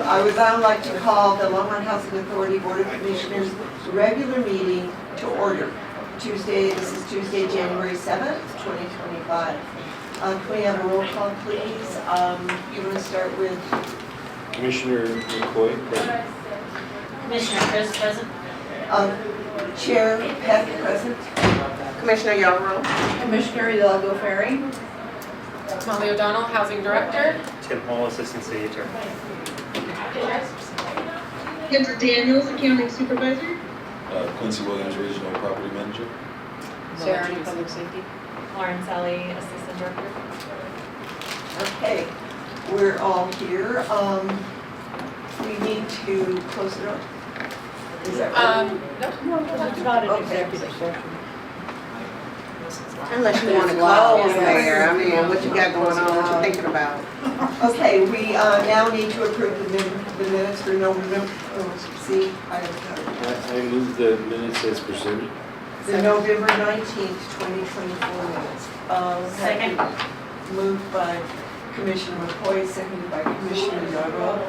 I would now like to call the Longmont Housing Authority Board of Commissioners regular meeting to order. This is Tuesday, January 7th, 2025. Can we have a roll call, please? You want to start with? Commissioner McCoy, present. Commissioner Chris, present. Chair Peck, present. Commissioner Yarborough. Commissioner Hidalgo Ferry. Molly O'Donnell, Housing Director. Tim Hall, Assistant City Attorney. Kendra Daniels, Accounting Supervisor. Quincy Williams, Regional Property Manager. Sharon, Public Safety. Lauren Sally, Assistant Director. Okay, we're all here. We need to close it up. Is that right? No. It's not an Okay. executive session. Unless you want to close there, I mean, what you got going on, what you thinking about? Okay, we now need to approve the minutes for November. See, I move the minutes as presented. the November 19th, 2024 minutes. Second. Moved by Commissioner McCoy, seconded by Commissioner Yarborough.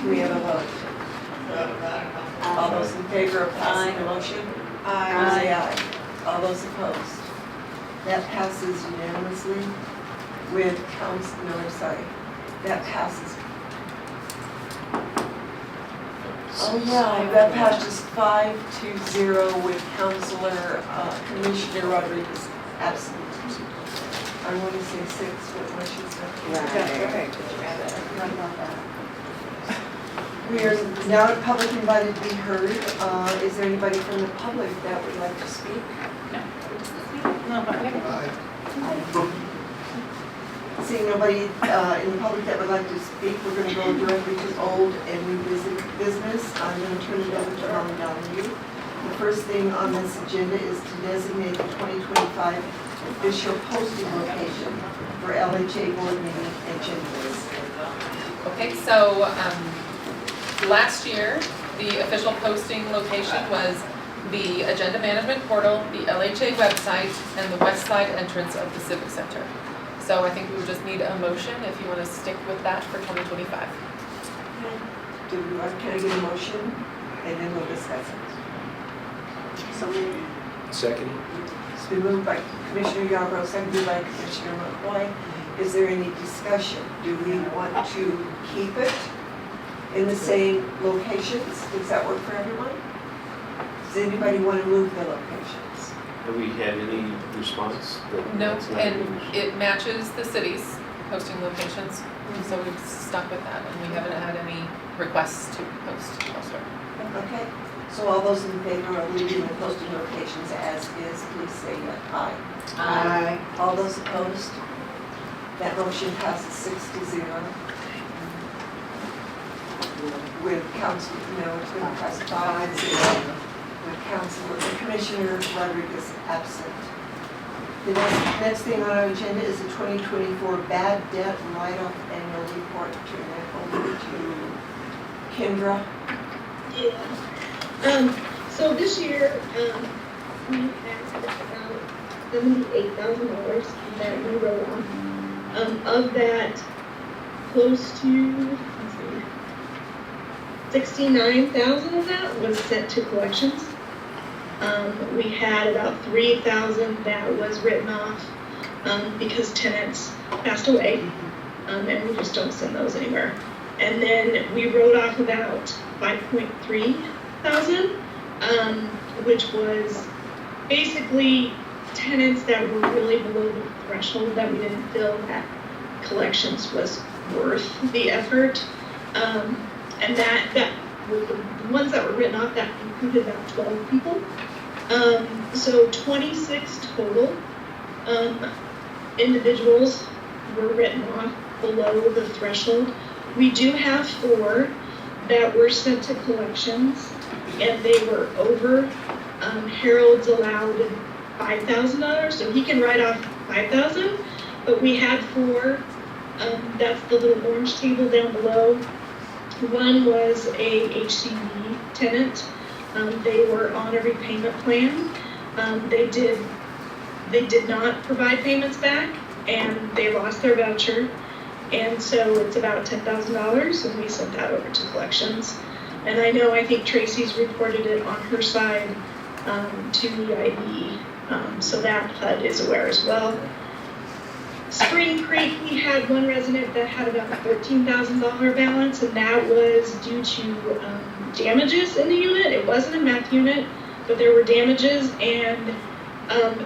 We have a vote. All those in favor of passing the motion? Say aye. All those opposed? That passes unanimously with that passes. Oh yeah, that passes 5-0 with Commissioner Rodriguez absent. I want to say 6, but when she's not here. We are now at public invited to be heard. Is there anybody from the public that would like to speak? Seeing nobody in the public that would like to speak, we're going to go directly to old and new business. I'm going to turn it over to Ron Donahue. The first thing on this agenda is to designate the 2025 official posting location for LHA board meeting agendas. Okay, so last year, the official posting location was the Agenda Management Portal, the LHA website, and the west side entrance of the Civic Center. So I think we would just need a motion if you want to stick with that for 2025. Can I get a motion? And then we'll discuss it. Second. It's been moved by Commissioner Yarborough, seconded by Commissioner McCoy. Is there any discussion? Do we want to keep it in the same locations? Does that work for everyone? Does anybody want to move the locations? Have we had any response? No, and it matches the city's posting locations, so we've stuck with that, and we haven't had any requests to post elsewhere. Okay, so all those in favor of leaving the posting locations as is, please say aye. Aye. All those opposed? That motion passes 6-0. With council, it's going to pass 5-0 with Commissioner Rodriguez absent. The next thing on our agenda is the 2024 bad debt write-off annual report. Turn that over to Kendra. Yeah. So this year, we had about $78,000 that we wrote on. Of that, close to, 69,000 of that was sent to collections. We had about 3,000 that was written off because tenants passed away, and we just don't send those anywhere. And then we wrote off about 5,300, which was basically tenants that were really below the threshold that we didn't feel that collections was worth the effort. And that with the ones that were written off, that included about 12 people. So 26 total individuals were written off below the threshold. We do have 4 that were sent to collections, and they were over. Harold's allowed $5,000, so he can write off $5,000. But we had 4. That's the little orange table down below. One was a HCV tenant. They were on a repayment plan. They did not provide payments back, and they lost their voucher. And so it's about $10,000, and we sent that over to collections. And I think Tracy's reported it on her side to the IB, so that HUD is aware as well. Spring Creek, we had one resident that had about a $13,000 balance, and that was due to damages in the unit. It wasn't a meth unit, but there were damages, and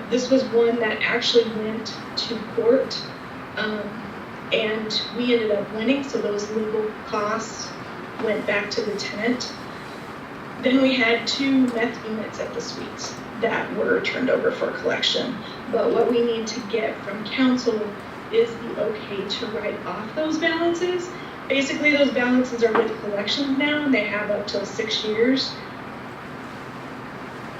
this was one that actually went to court, and we ended up winning, so those legal costs went back to the tenant. Then we had 2 meth units at the suites that were turned over for collection. But what we need to get from council is the okay to write off those balances. Basically, those balances are with collections now, and they have up till 6 years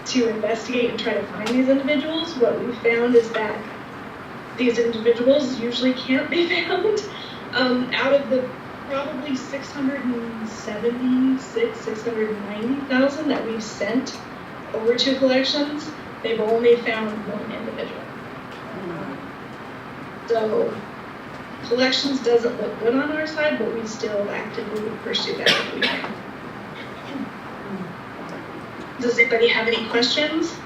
to investigate and try to find these individuals. What we found is that these individuals usually can't be found. Out of the probably 690,000 that we've sent over to collections, they've only found 1 individual. So collections doesn't look good on our side, but we still actively pursue that if we can. Does anybody have any questions?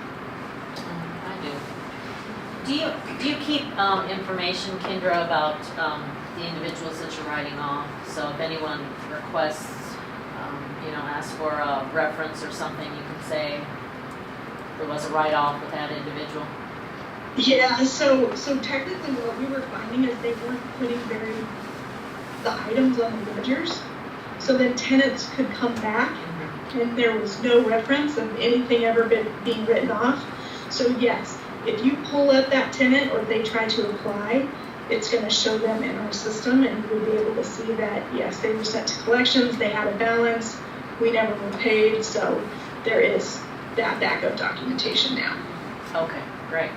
I do. Do you keep information, Kendra, about the individuals that you're writing off? So if anyone requests, ask for a reference or something, you can say there was a write-off with that individual. Yeah, so technically what we were finding is they weren't putting the items on the ledgers. So then tenants could come back and there was no reference of anything ever being written off. So yes, if you pull up that tenant or if they try to apply, it's going to show them in our system, and we'll be able to see that, yes, they were sent to collections, they had a balance, we never were paid, so there is that backup documentation now. Okay, great.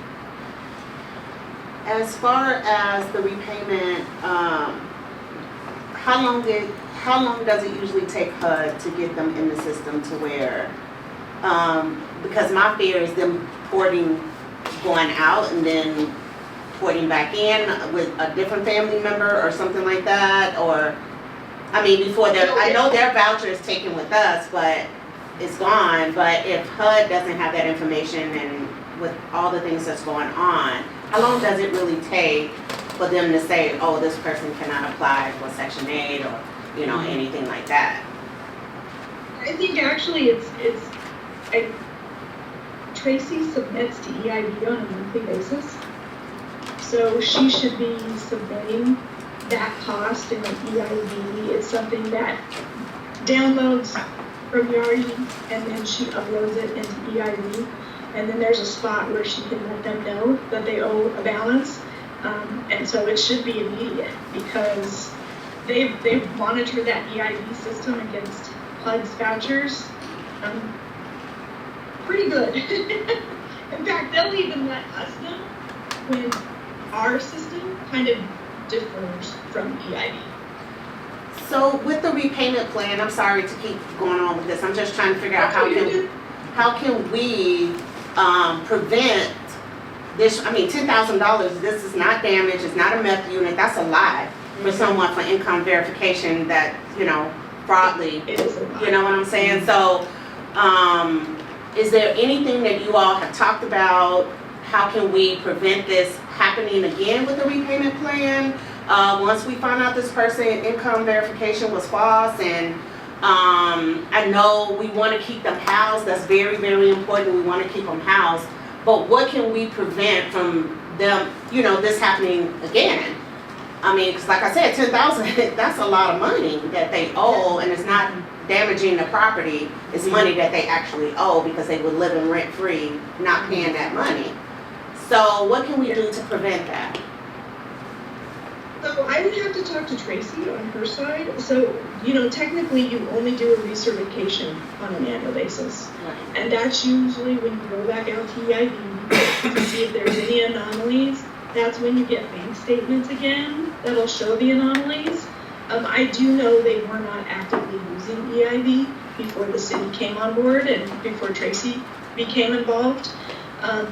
As far as the repayment, how long does it usually take HUD to get them in the system to where, because my fear is them going out and then porting back in with a different family member or something like that, or, before I know their voucher is taken with us, but it's gone, but if HUD doesn't have that information and with all the things that's going on, how long does it really take for them to say, oh, this person cannot apply for Section 8 or, anything like that? I think actually Tracy submits to EIB on a monthly basis. So she should be submitting that cost in an EIB. It's something that downloads from Yardi and then she uploads it into EIB. And then there's a spot where she can let them know that they owe a balance. And so it should be immediate because they've monitored that EIB system against HUD's vouchers pretty good. In fact, they'll even let us know when our system kind of differs from EIB. So with the repayment plan, I'm sorry to keep going on with this. I'm just trying to figure out how can we prevent this? $10,000. This is not damage. It's not a meth unit. That's a lot for someone for income verification that fraudly. It is a lot. You know what I'm saying? So, is there anything that you all have talked about? How can we prevent this happening again with the repayment plan? Once we find out this person income verification was false, and I know we want to keep them housed. That's very, very important. We want to keep them housed. But what can we prevent from them, this happening again? Because like I said, $10,000, that's a lot of money that they owe, and it's not damaging the property. It's money that they actually owe because they were living rent-free, not paying that money. So what can we do to prevent that? So I would have to talk to Tracy on her side. So, technically you only do a recertification on an annual basis. Right. And that's usually when you go back out to EIB to see if there's any anomalies. That's when you get bank statements again that'll show the anomalies. I do know they were not actively using EIB before the city came on board and before Tracy became involved.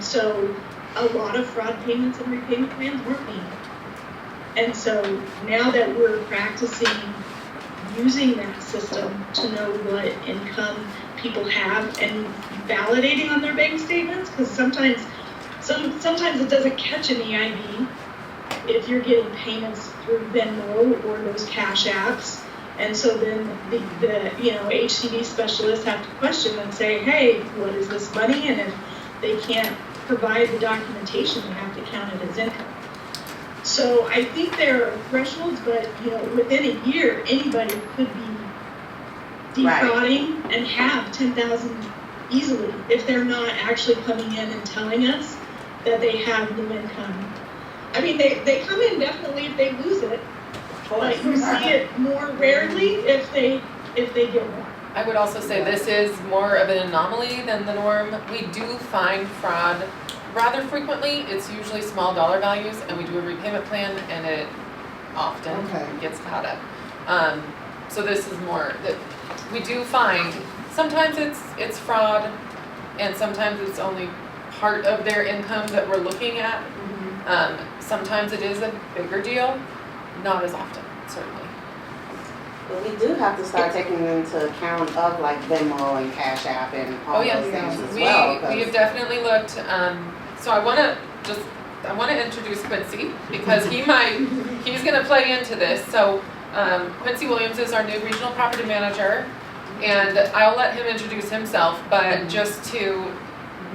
So a lot of fraud payments and repayment plans weren't made. And so now that we're practicing using that system to know what income people have and validating on their bank statements, because sometimes it doesn't catch an EID if you're getting payments through Venmo or those cash apps. And so then the HCD specialists have to question and say, hey, what is this money? And if they can't provide the documentation, they have to count it as income. So I think there are thresholds, but within a year, anybody could be defrauding and have 10,000 easily if they're not actually coming in and telling us that they have new income. I mean, they come in definitely if they lose it, but you see it more rarely if they get more. I would also say this is more of an anomaly than the norm. We do find fraud rather frequently. It's usually small dollar values, and we do a repayment plan, and it often gets caught up. So this is more that we do find. Sometimes it's fraud, and sometimes it's only part of their income that we're looking at. Sometimes it is a bigger deal, not as often, certainly. But we do have to start taking into account of like Venmo and Cash App and all those things as well. We have definitely looked, so I want to introduce Quincy because he's going to play into this. So Quincy Williams is our new regional property manager, and I'll let him introduce himself, but just to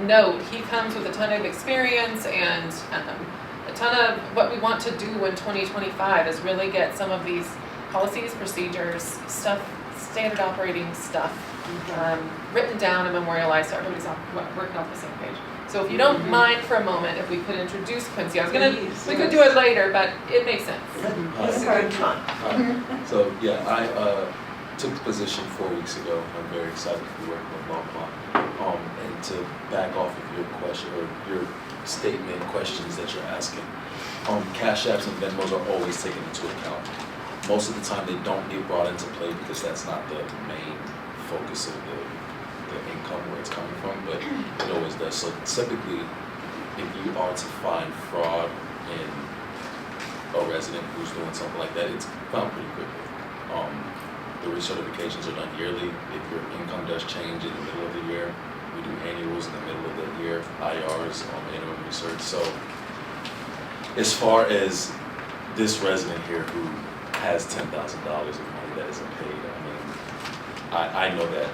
note, he comes with a ton of experience and a ton of what we want to do in 2025 is really get some of these policies, procedures, stuff, standard operating stuff written down and memorialized so everybody's working off the same page. So if you don't mind for a moment, if we could introduce Quincy. We could do it later, but it makes sense. So yeah, I took the position 4 weeks ago. I'm very excited to be working with Longmont. And to back off of your question or your statement questions that you're asking, Cash Apps and Venmos are always taken into account. Most of the time they don't get brought into play because that's not the main focus of the income where it's coming from, but it always does. So typically, if you are to find fraud in a resident who's doing something like that, it's found pretty quickly. The recertifications are done yearly. If your income does change in the middle of the year, we do annuals in the middle of the year, IRs, annual research. So as far as this resident here who has $10,000 of money that isn't paid, I know that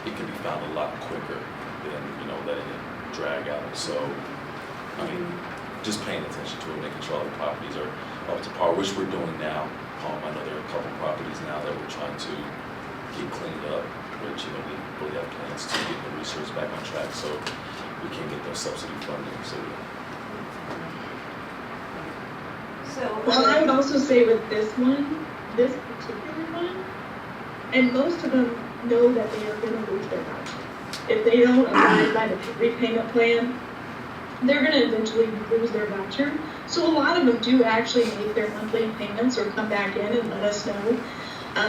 it can be found a lot quicker than letting it drag out. So just paying attention to it, making sure all the properties are up to par, which we're doing now. I know there are a couple properties now that we're trying to get cleaned up, which we really have plans to get the research back on track so we can get those subsidy funding. So Well, I would also say with this particular one, and most of them know that they are going to lose their voucher. If they don't abide by the repayment plan, they're going to eventually lose their voucher. So a lot of them do actually make their monthly payments or come back in and let us know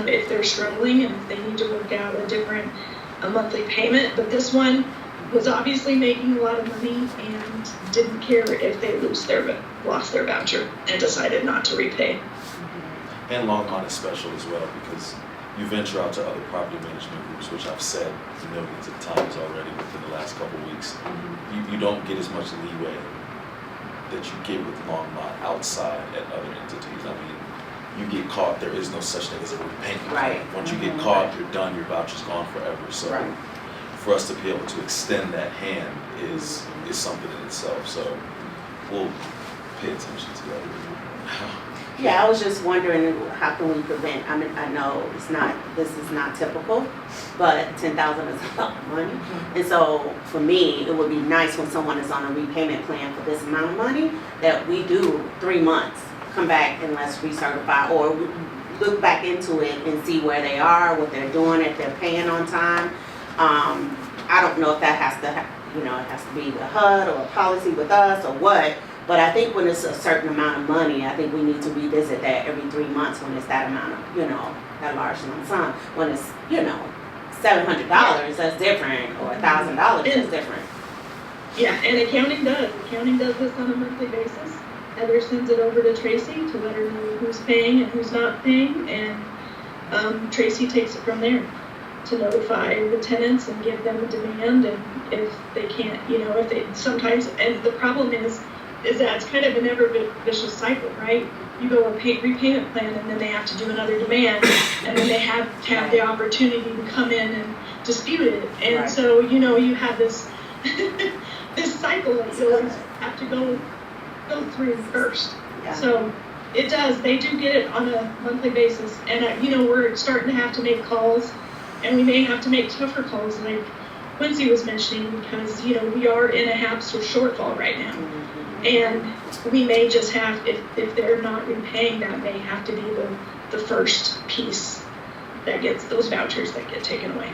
if they're struggling and if they need to work out a monthly payment. But this one was obviously making a lot of money and didn't care if they lost their voucher and decided not to repay. And Longmont is special as well because you venture out to other property management groups, which I've said millions of times already within the last couple of weeks. You don't get as much leeway that you get with Longmont outside at other entities. You get caught, there is no such thing as a repayment. Right. Once you get caught, you're done, your voucher's gone forever. So for us to be able to extend that hand is something in itself. So we'll pay attention to that. Yeah, I was just wondering how can we prevent, I know this is not typical, but 10,000 is a lot of money. And so for me, it would be nice when someone is on a repayment plan for this amount of money that we do 3 months, come back and let's recertify or look back into it and see where they are, what they're doing, if they're paying on time. I don't know if that has to, it has to be the HUD or a policy with us or what. But I think when it's a certain amount of money, I think we need to revisit that every 3 months when it's that amount of, that large lump sum. When it's, $700, that's different, or $1,000, that's different. Yeah, and accounting does this on a monthly basis. Heather sends it over to Tracy to let her know who's paying and who's not paying, and Tracy takes it from there to notify the tenants and give them a demand, and if they can't, if they sometimes, and the problem is that it's kind of a never vicious cycle, right? You go a repayment plan, and then they have to do another demand, and then they have to have the opportunity to come in and dispute it, and Right. so you have this this cycle that you always have to go through first. Yeah. So it does. They do get it on a monthly basis, and we're starting to have to make calls, and we may have to make tougher calls, like Quincy was mentioning, because we are in a HAPS or shortfall right now, and we may just have, if they're not repaying, that may have to be the first piece that gets those vouchers that get taken away.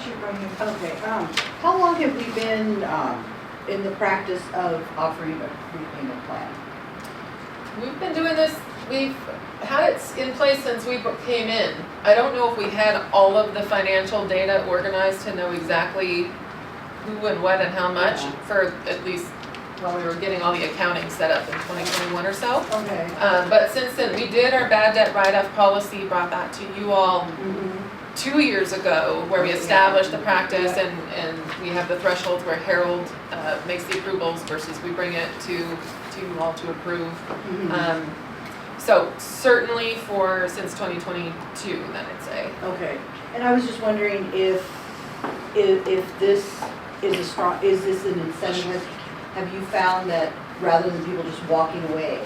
Sure, go ahead. Okay, how long have we been in the practice of offering a repayment plan? We've been doing this, we've had it in place since we came in. I don't know if we had all of the financial data organized to know exactly who and what and how much for at least while we were getting all the accounting set up in 2021 or so. Okay. But since then, we did our bad debt write-off policy, brought that to you all 2 years ago, where we established the practice, and we have the thresholds where Harold makes the approvals versus we bring it to you all to approve. So certainly since 2022, then I'd say. Okay, and I was just wondering if this is this an incentive? Have you found that rather than people just walking away,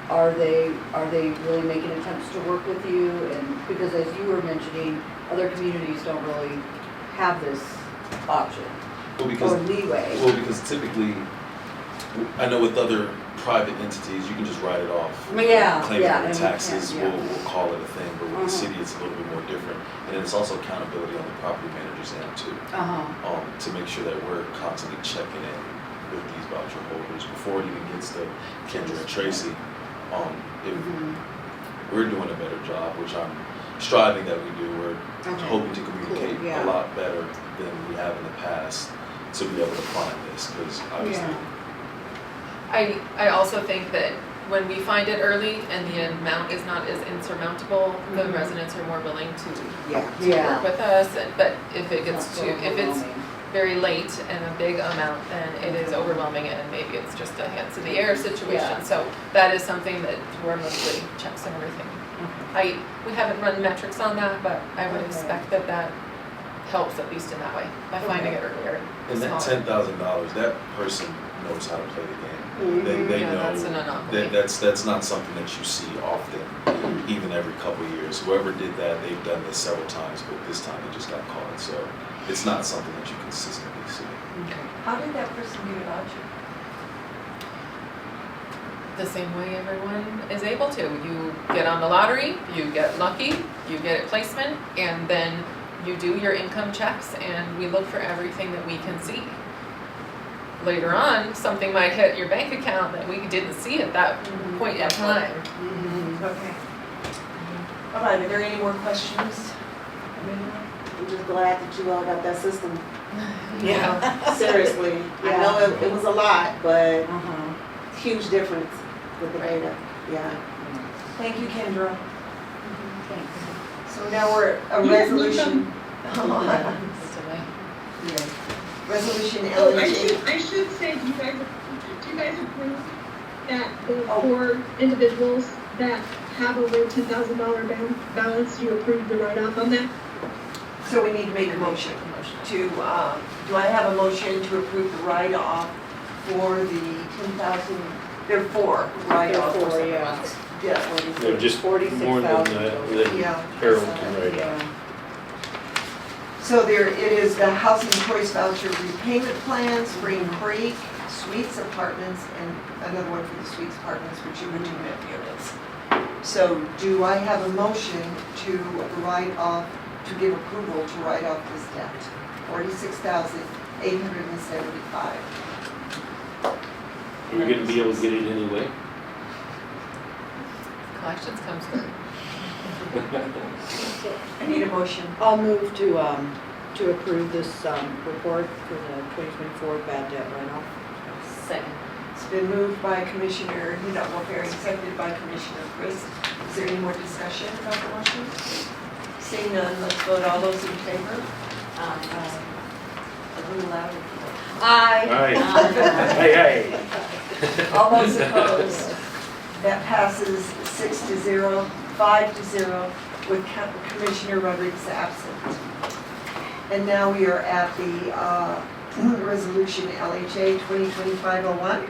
are they really making attempts to work with you? And because as you were mentioning, other communities don't really have this option Well, or leeway. because typically, I know with other private entities, you can just write it off. Yeah, Claim yeah, it and in we taxes, can, yeah. we'll call it a thing, but with Uh-huh. the city, it's a little bit more different. And then it's also accountability on the property manager's end too, to make sure that we're constantly checking in with these voucher holders before it even gets to Kendra and Tracy. If we're doing a better job, which I'm striving that we do, we're hoping to communicate Cool, yeah. a lot better than we have in the past to be able to find this, because obviously. I also think that when we find it early and the amount is not as insurmountable, the residents are more willing to work with us. But if it gets if it's very late and a big amount, then it is overwhelming, and maybe it's just a hands in the air situation. Yeah. So that is something that we're mostly checks and everything. We haven't run metrics on that, but I would expect that helps at least in that way by finding it earlier. And that $10,000, that person knows how to play the game. They know that's an anomaly. that's not something that you see often, even every couple of years. Whoever did that, they've done this several times, but this time they just got caught. So it's not something that you consistently see. How did that person get a voucher? The same way everyone is able to. You get on the lottery, you get lucky, you get a placement, and then you do your income checks, and we look for everything that we can see. Later on, something might hit your bank account that we didn't see at that point in time. Okay. All right, are there any more questions? I'm just glad that you all got that system. Yeah. Seriously. I know it was a lot, but huge difference with the data. Yeah. Thank you, Kendra. Thanks. So now we're a resolution. Resolution Oh, LHA. I should say, do you guys approve that the 4 individuals that have over $10,000 balance, you approve the write-off on that? So we need to make a motion to, do I have a motion to approve the write-off for the 10,000, there are 4 write-offs. There are 4, yeah. Yeah. They're just more than that, Yeah. Harold can write it. Yeah. So there, it is the Housing Choice Voucher Repayment Plan, Spring Creek, Suites Apartments, and another one for the Suites Apartments, which are the 2-bed units. So do I have a motion to write off, to give approval to write off this debt? $46,875. You're gonna be able to get it anyway? Collections comes through. I need a motion. I'll move to approve this report for the 2024 bad debt write-off. Second. It's been moved by Commissioner Hidalgo-Ferry, seconded by Commissioner Chris. Is there any more discussion about the motion? Seeing none, let's vote. All those in favor? A little louder. Aye. Aye. Aye. All those opposed? That passes 6-0, 5-0, with Commissioner Rodriguez absent. And now we are at the resolution LHA 2025-01.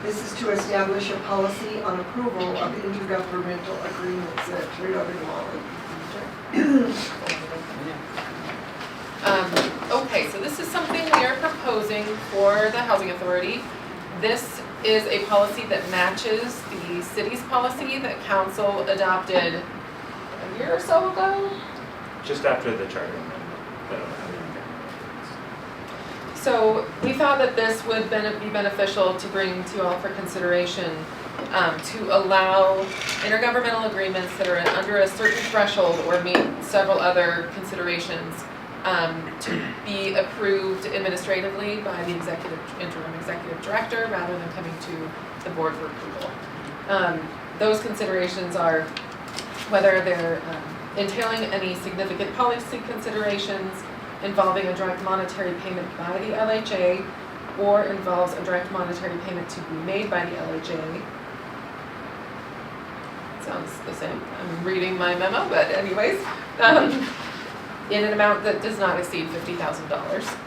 This is to establish a policy on approval of intergovernmental agreements. Turn it over to Molly. Okay, so this is something we are proposing for the Housing Authority. This is a policy that matches the city's policy that council adopted a year or so ago. Just after the charter amendment. So we thought that this would be beneficial to bring to you all for consideration, to allow intergovernmental agreements that are under a certain threshold or meet several other considerations to be approved administratively by the interim executive director rather than coming to the board for approval. Those considerations are whether they're entailing any significant policy considerations, involving a direct monetary payment by the LHA, or involves a direct monetary payment to be made by the LHA. Sounds the same. I'm reading my memo, but anyways, in an amount that does not exceed $50,000.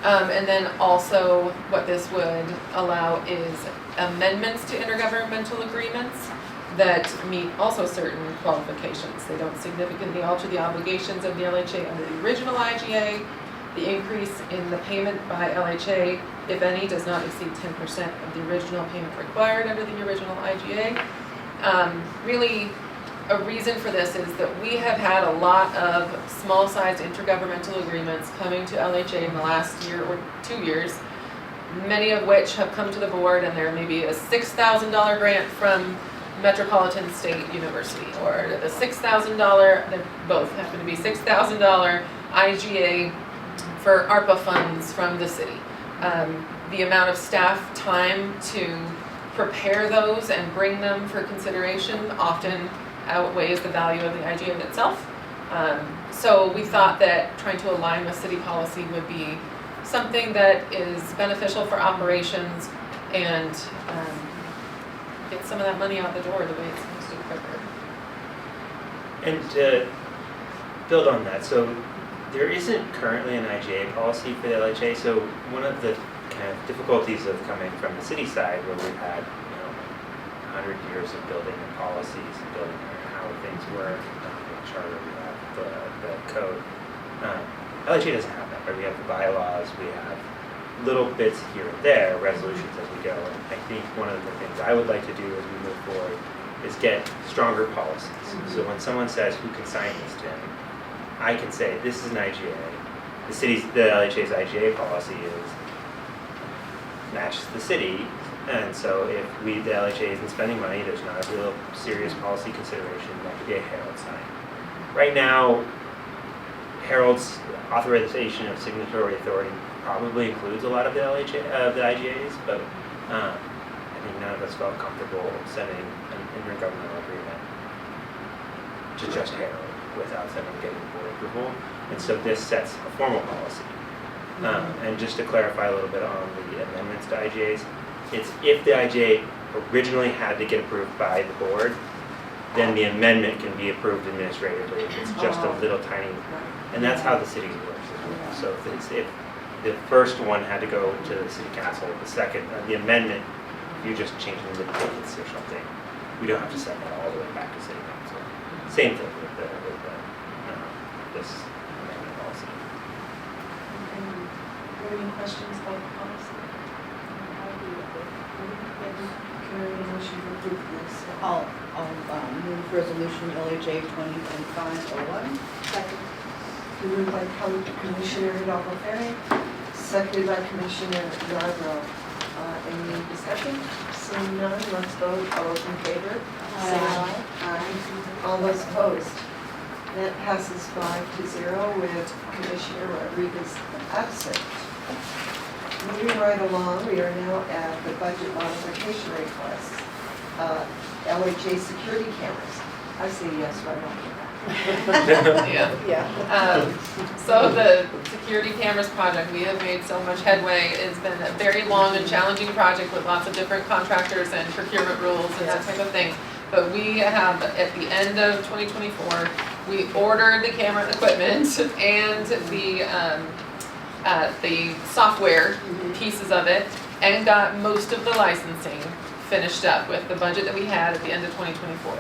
And then also what this would allow is amendments to intergovernmental agreements that meet also certain qualifications. They don't significantly alter the obligations of the LHA under the original IGA. The increase in the payment by LHA, if any, does not exceed 10% of the original payment required under the original IGA. Really, a reason for this is that we have had a lot of small-sized intergovernmental agreements coming to LHA in the last year or 2 years, many of which have come to the board, and there may be a $6,000 grant from Metropolitan State University, or the $6,000, they both happen to be $6,000 IGA for ARPA funds from the city. The amount of staff time to prepare those and bring them for consideration often outweighs the value of the IGA itself. So we thought that trying to align with city policy would be something that is beneficial for operations and get some of that money out the door the way it's supposed to quicker. And to build on that, so there isn't currently an IGA policy for the LHA, so one of the kind of difficulties of coming from the city side where we've had 100 years of building the policies and building how things work, the charter, we have the code. LHA doesn't have that, right? We have the bylaws, we have little bits here and there, resolutions as we go. And I think one of the things I would like to do as we move forward is get stronger policies. Mm-hmm. So when someone says, who can sign this, Tim? I can say, this is an IGA. The LHA's IGA policy is matches the city. And so if the LHA isn't spending money, there's not a real serious policy consideration. That could be a Herald sign. Right now, Herald's authorization of signatory authority probably includes a lot of the the IGAs, but I think none of us felt comfortable sending an intergovernmental agreement to just Herald without them getting board approval. And so this sets a formal policy. And just to clarify a little bit on the amendments to IGAs, it's if the IGA originally had to get approved by the board, then the amendment can be approved administratively. It's just a little tiny, and that's how the city works as well. So if the first one had to go to the city council, the second, the amendment, if you just change the dates or something, we don't have to send that all the way back to city council. Same thing with this amendment policy. Any questions about the policy? Can I have a motion to approve this? I'll move resolution LHA 2025-01. Second. Moved by Commissioner Hidalgo-Ferry, seconded by Commissioner Yarbrough. Any discussion? Seeing none, let's vote. All those in favor? Say aye. Aye. All those opposed? That passes 5-0 with Commissioner Rodriguez absent. moving right along, we are now at the budget modification request. LHA security cameras. I say yes right off the bat. Yeah. Yeah. So the security cameras project, we have made so much headway. It's been a very long and challenging project with lots of different contractors and procurement rules and that type of thing. But we have, at the end of 2024, we ordered the camera equipment and the software pieces of it, and got most of the licensing finished up with the budget that we had at the end of 2024.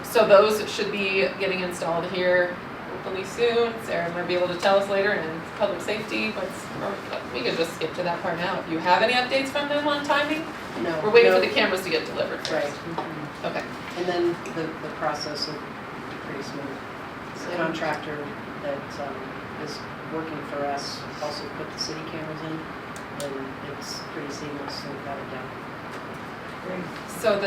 So those should be getting installed here hopefully soon. Sarah might be able to tell us later, and public safety, we could just skip to that part now. If you have any updates from them on timing, No. we're waiting no. for the cameras to get delivered Right. first. Okay. And then the process will be pretty smooth. The contractor that is working for us also put the city cameras in, and it's pretty seamless, so we got it done. So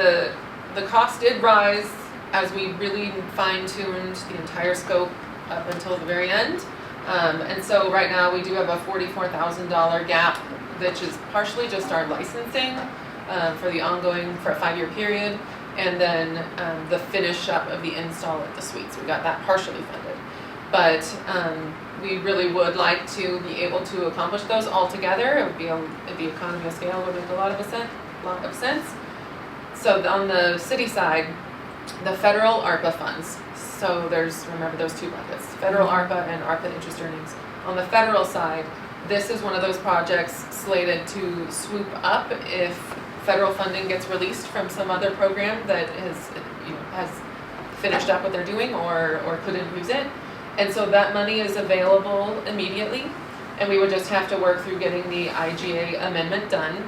the cost did rise as we really fine-tuned the entire scope up until the very end. And so right now we do have a $44,000 gap, which is partially just our licensing for the ongoing, for a 5-year period, and then the finish up of the install at the suites. We got that partially funded. But we really would like to be able to accomplish those all together. It would be the economy of scale would make a lot of sense. So on the city side, the federal ARPA funds. So remember those two buckets, federal ARPA and ARPA interest earnings. On the federal side, this is one of those projects slated to swoop up if federal funding gets released from some other program that has finished up what they're doing or couldn't use it. And so that money is available immediately, and we would just have to work through getting the IGA amendment done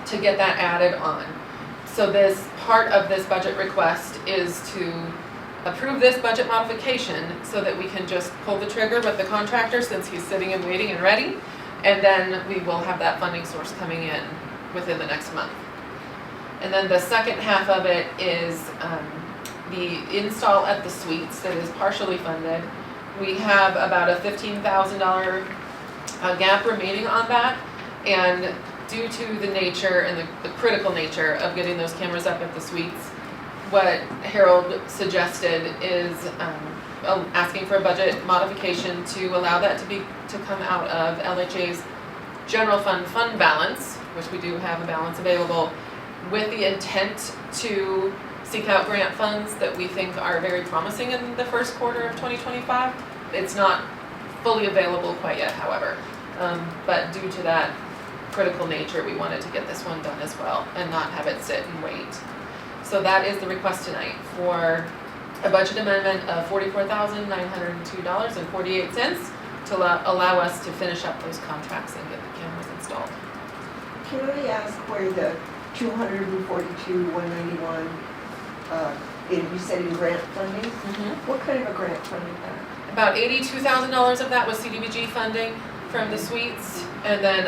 to get that added on. So this part of this budget request is to approve this budget modification so that we can just pull the trigger with the contractor since he's sitting and waiting and ready, and then we will have that funding source coming in within the next month. And then the second half of it is the install at the suites that is partially funded. We have about a $15,000 gap remaining on that, and due to the nature and the critical nature of getting those cameras up at the suites, what Harold suggested is asking for a budget modification to allow that to come out of LHA's general fund balance, which we do have a balance available, with the intent to seek out grant funds that we think are very promising in the first quarter of 2025. It's not fully available quite yet, however, but due to that critical nature, we wanted to get this one done as well and not have it sit and wait. So that is the request tonight for a budget amendment of $44,902.48 to allow us to finish up those contracts and get the cameras installed. Can I ask where the $242,191 you said in grant funding? What kind of a grant funding that? About $82,000 of that was CDBG funding from the suites, and then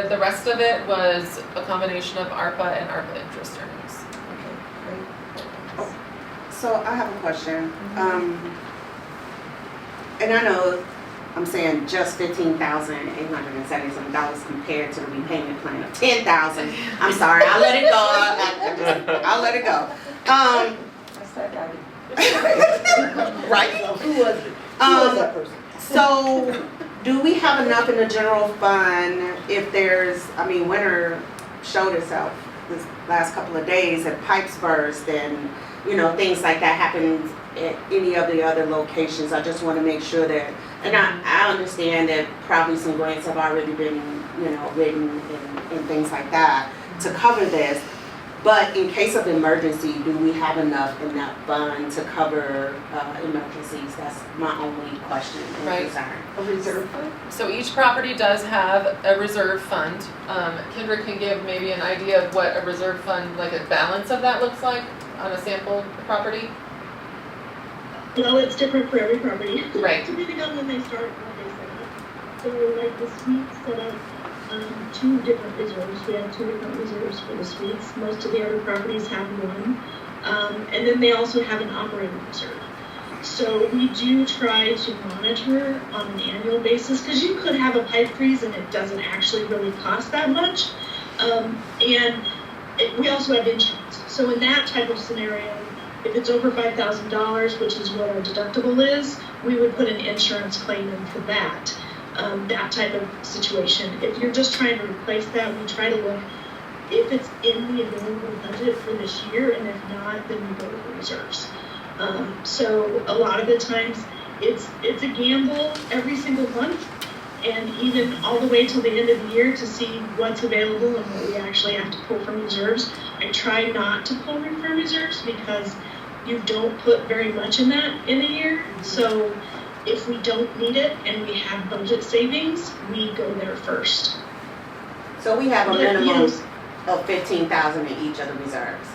the rest of it was a combination of ARPA and ARPA interest earnings. Okay, great. So I have a question. And I know I'm saying just $15,877 compared to the repayment plan of $10,000. I'm sorry, I'll let it go. I'll let it go. That's that guy. Right? Who was it? Who was that person? So, do we have enough in the general fund if winter showed itself this last couple of days and pipes burst and, things like that happened at any of the other locations? I just want to make sure that, and I understand that probably some grants have already been, written and things like that to cover this. But in case of emergency, do we have enough in that fund to cover emergencies? That's my only question and concern. A reserve fund? So each property does have a reserve fund. Kendra can give maybe an idea of what a reserve fund, like a balance of that looks like on a sample property. Well, it's different for every property. Right. Depending on when they start and what they set up. So like the suites set up 2 different reserves. We have 2 different reserves for the suites. Most of the other properties have one. And then they also have an operating reserve. So we do try to monitor on an annual basis, because you could have a pipe freeze and it doesn't actually really cost that much. We also have insurance. So in that type of scenario, if it's over $5,000, which is what our deductible is, we would put an insurance claim in for that. That type of situation. If you're just trying to replace that, we try to look if it's in the available budget for this year, and if not, then we go to the reserves. So a lot of the times it's a gamble every single month, and even all the way till the end of the year to see what's available and what we actually have to pull from reserves. I try not to pull from reserves because you don't put very much in that in a year. So if we don't need it and we have budget savings, we go there first. So we have a minimum Yes. of 15,000 in each of the reserves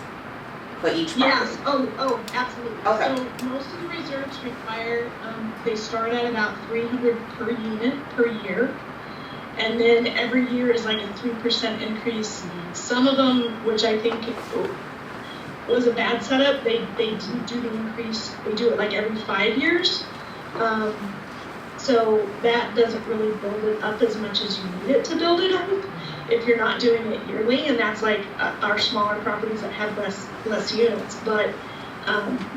for each property? Yes, oh, absolutely. Okay. So most of the reserves require, they start at about 300 per unit per year. And then every year is like a 3% increase. Some of them, which I think was a bad setup, they do the increase, they do it like every 5 years. So that doesn't really build it up as much as you need it to build it up if you're not doing it yearly, and that's like our smaller properties that have less units. But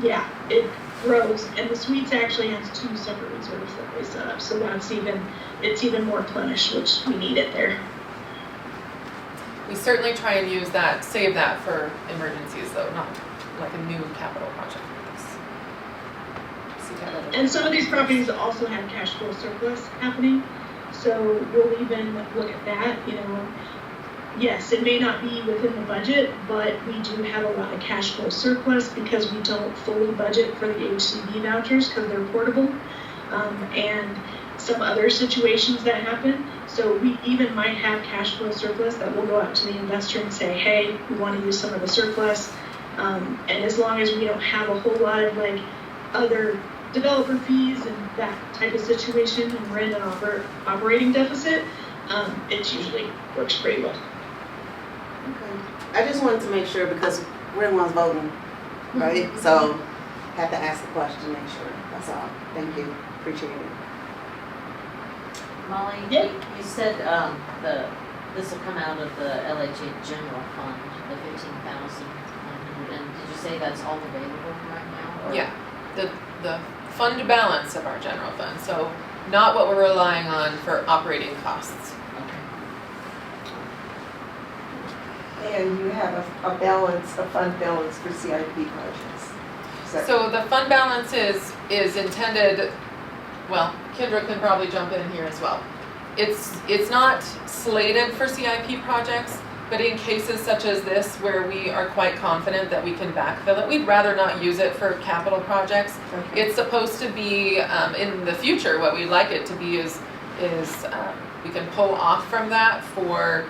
yeah, it grows, and the suites actually has 2 separate reserves that they set up, so it's even more replenished, which we need it there. We certainly try and use that, save that for emergencies though, not like a new capital project like this. And some of these properties also have cash flow surplus happening, so we'll even look at that, Yes, it may not be within the budget, but we do have a lot of cash flow surplus because we don't fully budget for the HCV vouchers because they're portable, and some other situations that happen. So we even might have cash flow surplus that will go out to the investor and say, hey, we want to use some of the surplus. And as long as we don't have a whole lot of like other developer fees and that type of situation, and we're in an operating deficit, it usually works pretty well. Okay. I just wanted to make sure because we're the ones voting, right? So had to ask the question, make sure. That's all. Thank you. Appreciate it. Molly, Yeah. you said this will come out of the LHA general fund, the 15,100, and did you say that's all available right now? Or? Yeah, the fund balance of our general fund, so not what we're relying on for operating costs. And you have a fund balance for CIP projects. So the fund balance is intended, well, Kendra can probably jump in here as well. It's not slated for CIP projects, but in cases such as this where we are quite confident that we can backfill it, we'd rather not use it for capital projects. Okay. It's supposed to be, in the future, what we'd like it to be is we can pull off from that for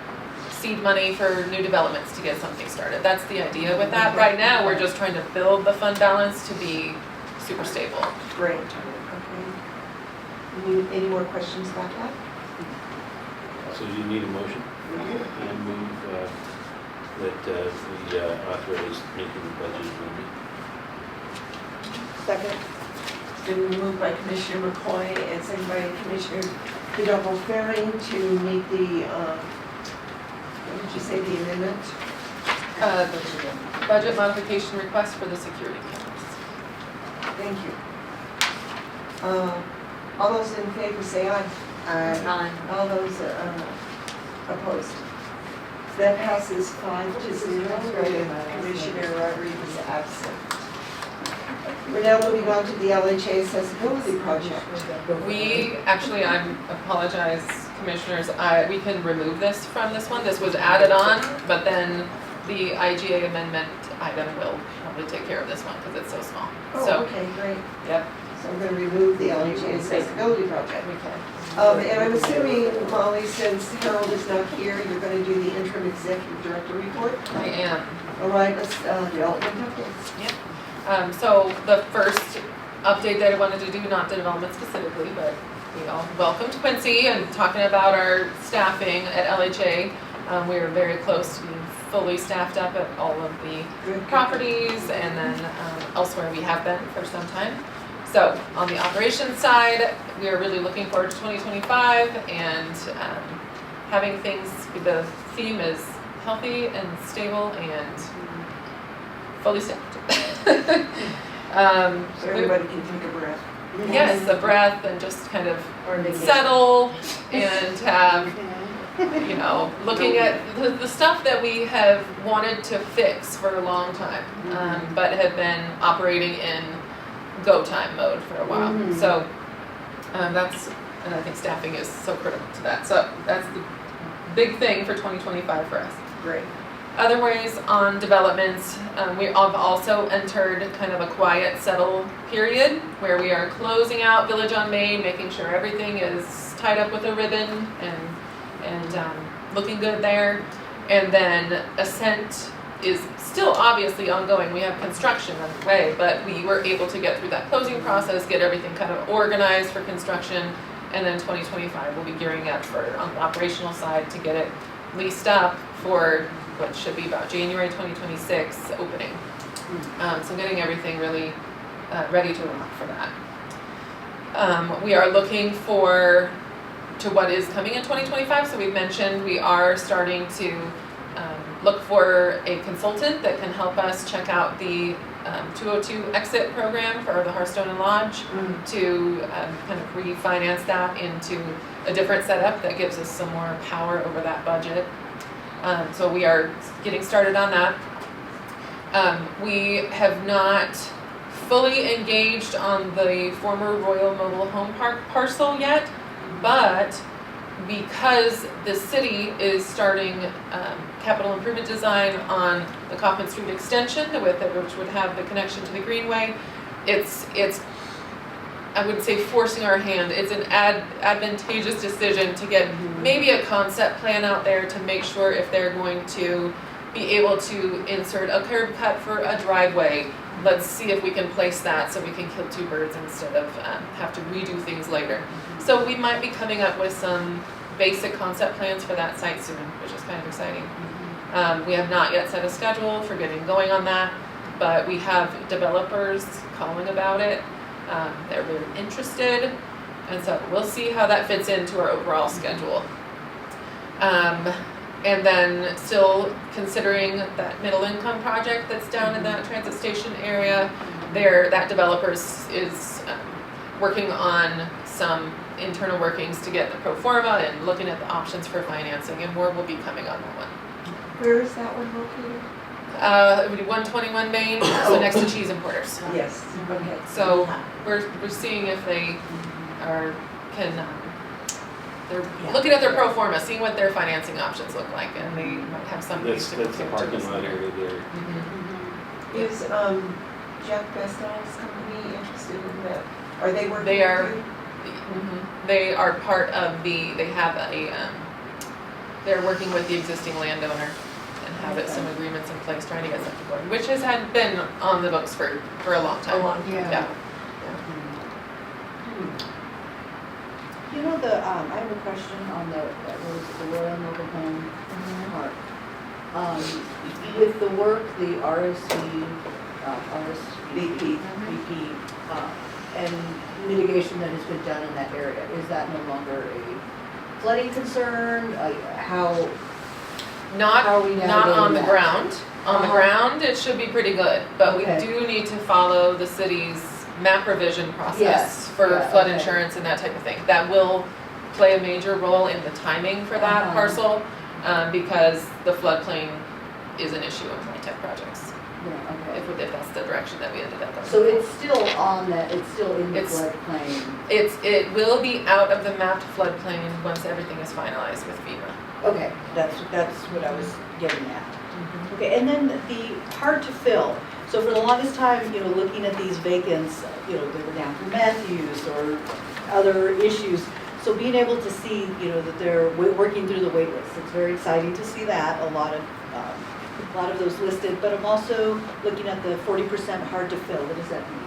seed money for new developments to get something started. That's the idea with that. Right now, we're just trying to build the fund balance to be super stable. Great. Okay. Any more questions about that? So you need a motion? I move that we authorize making the budget amendment. Second. Been moved by Commissioner McCoy and seconded by Commissioner Fidel-Ferring to make the, what did you say, the amendment? The budget modification request for the security cameras. Thank you. All those in favor say aye. Aye. All those opposed. That passes 5-0, Commissioner Rodriguez is absent. We're now moving on to the LHA accessibility project. I apologize, commissioners, we can remove this from this one. This was added on, but then the IGA amendment item will probably take care of this one because it's so small. Oh, okay, great. Yep. So we're going to remove the LHA accessibility project. We can. And I'm assuming, Molly, since Harold is not here, you're going to do the interim executive director report? I am. All right, let's development updates. So the first update that I wanted to do, not the development specifically, but we all welcomed Quincy and talking about our staffing at LHA. We are very close to being fully staffed up at all of the Good. properties, and then elsewhere we have been for some time. So on the operations side, we are really looking forward to 2025 and having things, the theme is healthy and stable and fully staffed. So everybody can take a breath. Yes, a breath and just kind of Or vacation. settle and have, you know, looking at the stuff that we have wanted to fix for a long time, but have been operating in go time mode for a while. Mhm. So that's, and I think staffing is so critical to that. So that's the big thing for 2025 for us. Great. Other ways on developments, we have also entered kind of a quiet settle period where we are closing out Village on Main, making sure everything is tied up with a ribbon and looking good there. And then Ascent is still obviously ongoing. We have construction underway, but we were able to get through that closing process, get everything kind of organized for construction. And then 2025 we'll be gearing up for, on the operational side, to get it leased up for what should be about January 2026 opening. So getting everything really ready to rock for that. We are looking to what is coming in 2025. So we've mentioned we are starting to look for a consultant that can help us check out the 202 exit program for the Hearthstone and Lodge to kind of refinance that into a different setup that gives us some more power over that budget. So we are getting started on that. We have not fully engaged on the former Royal Mobile Home Park parcel yet, but because the city is starting capital improvement design on the Kaufman Street extension with it, which would have the connection to the Greenway, it's I wouldn't say forcing our hand, it's an advantageous decision to get maybe a concept plan out there to make sure if they're going to be able to insert a curb cut for a driveway, let's see if we can place that so we can kill two birds instead of have to redo things later. So we might be coming up with some basic concept plans for that site soon, which is kind of exciting. We have not yet set a schedule for getting going on that, but we have developers calling about it. They're very interested, and so we'll see how that fits into our overall schedule. And then still considering that middle income project that's down in that transit station area, that developer is working on some internal workings to get the pro forma and looking at the options for financing, and more will be coming on that one. Where is that one located? It would be 121 Main, so next to Cheese Importers. Yes, okay. So we're seeing if they they're looking at their pro forma, seeing what their financing options look like, and they might have some things to That's the compare to parking us lot later. area there. Is Jeff Bestall's company interested in that? Are they working with They are. you? They are part of they have they're working with the existing landowner and have some agreements in place, trying to get something going, which had been on the books for a long time. A long time. Yeah. You know, I have a question on the Royal Mobile Home Park. With the work, the RSVP, and mitigation that has been done in that area, is that no longer a flooding concern? How Not are we not on navigating the that? ground. On the Uh-huh. ground, it should be pretty good, but we Okay. do need to follow the city's map revision process Yes, for yeah, flood okay. insurance and that type of thing. That will play a major role in the timing for that Uh-huh. parcel, because the floodplain is an issue in high-tech projects, Yeah, okay. if that's the direction that we ended up going. So it's still on that, it's still in the It's- floodplain? It will be out of the mapped floodplain once everything is finalized with FEMA. Okay, that's what I was getting at. Okay, and then the hard to fill. So for the longest time, looking at these vacants, they were down for meth use or other issues. So being able to see, that they're working through the wait list, it's very exciting to see that. A lot of those listed, but I'm also looking at the 40% hard to fill. What does that mean?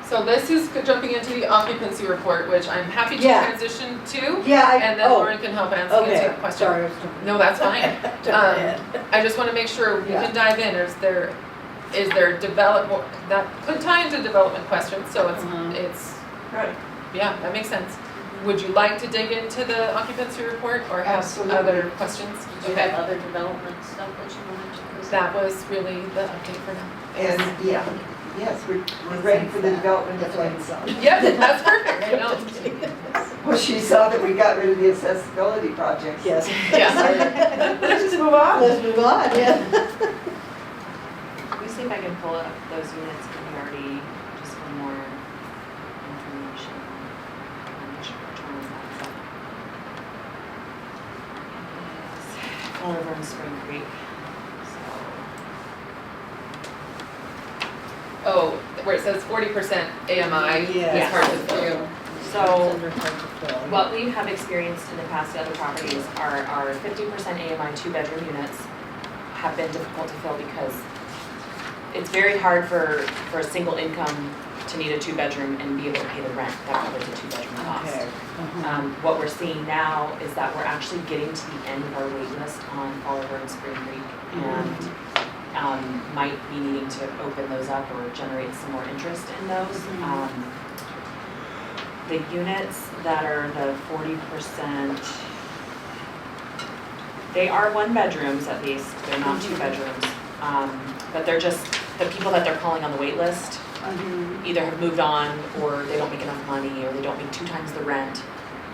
So this is jumping into the occupancy report, which I'm happy to Yeah. transition to. Yeah, And then Lauren can help answer that question. Sorry, I was jumping. No, that's fine. Jumping in. I just want to make sure we Yeah. can dive in. Is there is there that could tie into development questions, so it's, Right. yeah, that makes sense. Would you like to dig into the occupancy report or have Absolutely. other questions? Did you have other development stuff that you wanted to present? That was really the update for now. And, yeah, yes, we're ready for the development plan. Yep, that's perfect. I know. Well, she saw that we got rid of the accessibility projects. Yes. Yeah. Let's just move on. Let's move on, yeah. Let me see if I can pull up those units that we already, just for more information on which term that's up. It is all over in Spring Creek, Oh, where it says 40% AMI, Yeah. it's hard to fill. so. It's under hard to fill. What we have experienced in the past at other properties are our 50% AMI 2-bedroom units have been difficult to fill because it's very hard for a single income to need a 2-bedroom and be able to pay the rent that covers a 2-bedroom cost. Okay. What we're seeing now is that we're actually getting to the end of our wait list on Fall River and Spring Creek and might be needing to open those up or generate some more interest in those. The units that are the 40%, they are 1-bedrooms at least, they're not 2-bedrooms. But they're just, the people that they're calling on the wait list either have moved on or they don't make enough money or they don't make 2 times the rent.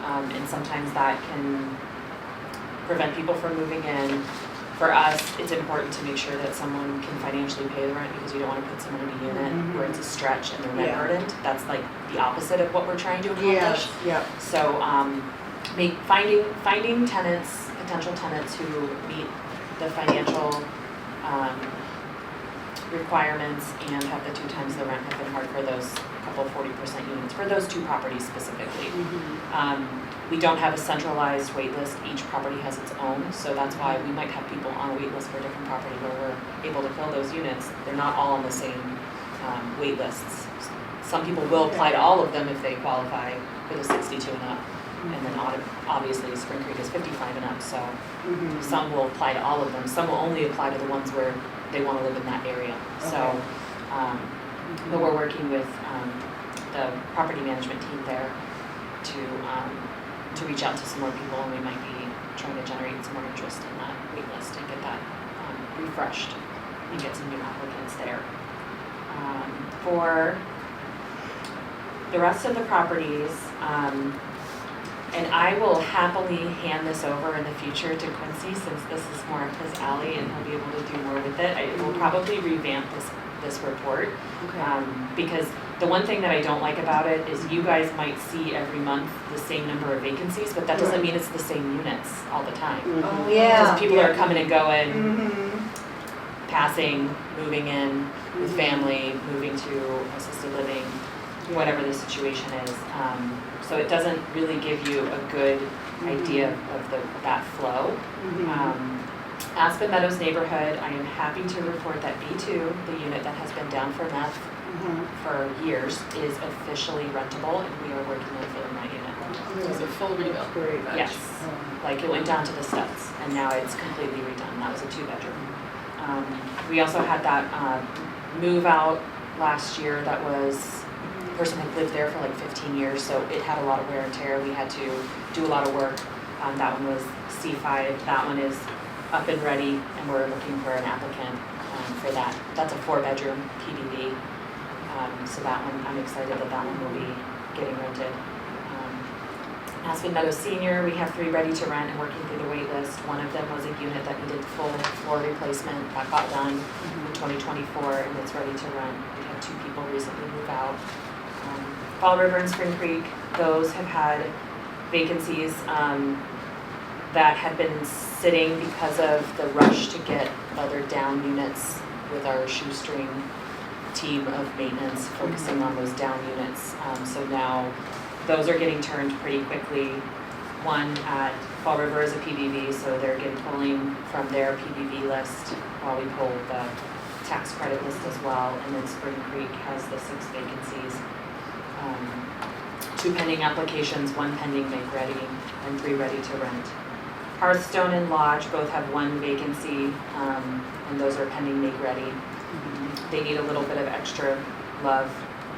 And sometimes that can prevent people from moving in. For us, it's important to make sure that someone can financially pay the rent because you don't want to put someone in a unit where it's a stretch and they're rent Yeah. burdened. That's like the opposite of what we're trying to accomplish. Yes, yeah. So finding tenants, potential tenants who meet the financial requirements and have the 2 times the rent have been hard for those couple 40% units, for those 2 properties specifically. We don't have a centralized wait list. Each property has its own, so that's why we might have people on a wait list for a different property where we're able to fill those units. They're not all on the same wait lists. Some people will apply to all of them if they qualify for the 62 and up. And then obviously Spring Creek is 55 and up, so some will apply to all of them. Some will only apply to the ones where they want to live in that area. So, but we're working with the property management team there to reach out to some more people, and we might be trying to generate some more interest in that wait list and get that refreshed and get some new applicants there. For the rest of the properties, and I will happily hand this over in the future to Quincy since this is more of his alley and he'll be able to do more with it. I will probably revamp this report. Because the one thing that I don't like about it is you guys might see every month the same number of vacancies, but that doesn't mean it's the same units all the time. Yeah. Because people are coming and going, passing, moving in with family, moving to assisted living, whatever the situation is. So it doesn't really give you a good idea of that flow. Aspen Meadows neighborhood, I am happy to report that B2, the unit that has been down for meth for years, is officially rentable, and we are working on filling that unit. It was a full rebuild. Great. Yes, like it went down to the studs, and now it's completely redone. That was a 2-bedroom. We also had that move out last year that was, the person had lived there for like 15 years, so it had a lot of wear and tear. We had to do a lot of work. That one was C5. That one is up and ready, and we're looking for an applicant for that. That's a 4-bedroom PDD. So that one, I'm excited that that one will be getting rented. Aspen Meadows Senior, we have 3 ready to rent and working through the wait list. One of them was a unit that needed full floor replacement. That got done in 2024 and it's ready to rent. We had 2 people recently move out. Fall River and Spring Creek, those have had vacancies that had been sitting because of the rush to get other down units with our shoestring team of maintenance focusing on those down units. So now those are getting turned pretty quickly. One at Fall River is a PBV, so they're pulling from their PBV list while we pull the tax credit list as well. And then Spring Creek has the 6 vacancies. 2 pending applications, 1 pending make ready, and 3 ready to rent. Hearthstone and Lodge both have 1 vacancy, and those are pending make ready. They need a little bit of extra love,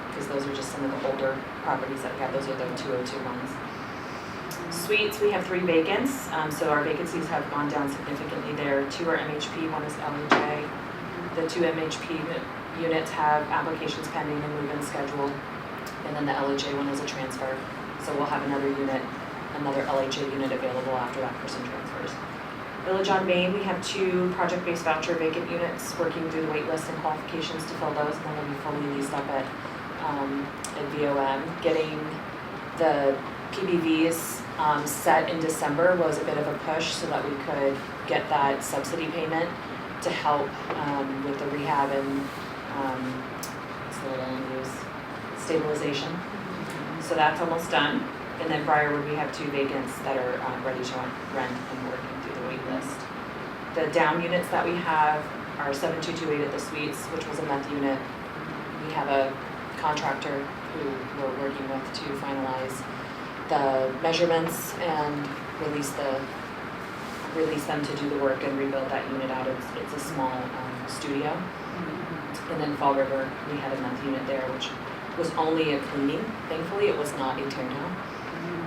because those are just some of the older properties that we have, those are the 202 ones. Suites, we have 3 vacants, so our vacancies have gone down significantly there. 2 are MHP, 1 is LHA. The 2 MHP units have applications pending and move-in scheduled, and then the LHA one is a transfer. So we'll have another LHA unit available after that person transfers. Village on Main, we have 2 project-based voucher vacant units, working through the wait list and qualifications to fill those, and then we'll be fully leased up at VOM. Getting the PBVs set in December was a bit of a push so that we could get that subsidy payment to help with the rehab and what's the word I want to use? Stabilization. So that's almost done. And then Briarwood, we have 2 vacants that are ready to rent and working through the wait list. The down units that we have are 7228 at the Suites, which was a meth unit. We have a contractor who we're working with to finalize the measurements and release them to do the work and rebuild that unit out. It's a small studio. And then Fall River, we had a meth unit there, which was only a cleaning. Thankfully, it was not a tear down.